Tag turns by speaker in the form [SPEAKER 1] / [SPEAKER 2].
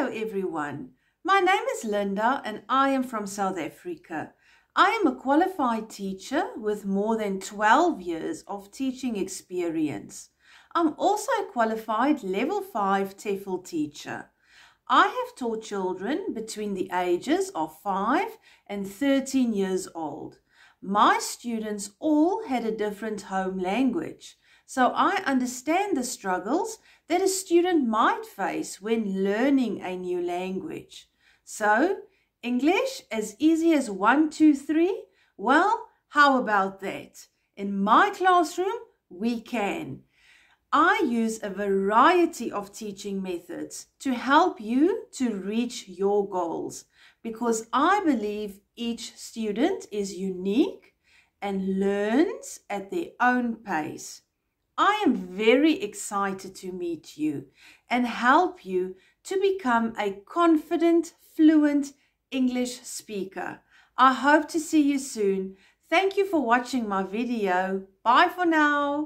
[SPEAKER 1] Hello everyone, my name is Linda and I am from South Africa. I am a qualified teacher with more than 12 years of teaching experience. I'm also a qualified level 5 TEFL teacher. I have taught children between the ages of 5 and 13 years old. My students all had a different home language, so I understand the struggles that a student might face when learning a new language. So, English as easy as 1, 2, 3? Well, how about that? In my classroom, we can. I use a variety of teaching methods to help you to reach your goals because I believe each student is unique and learns at their own pace. I am very excited to meet you and help you to become a confident, fluent English speaker. I hope to see you soon. Thank you for watching my video. Bye for now.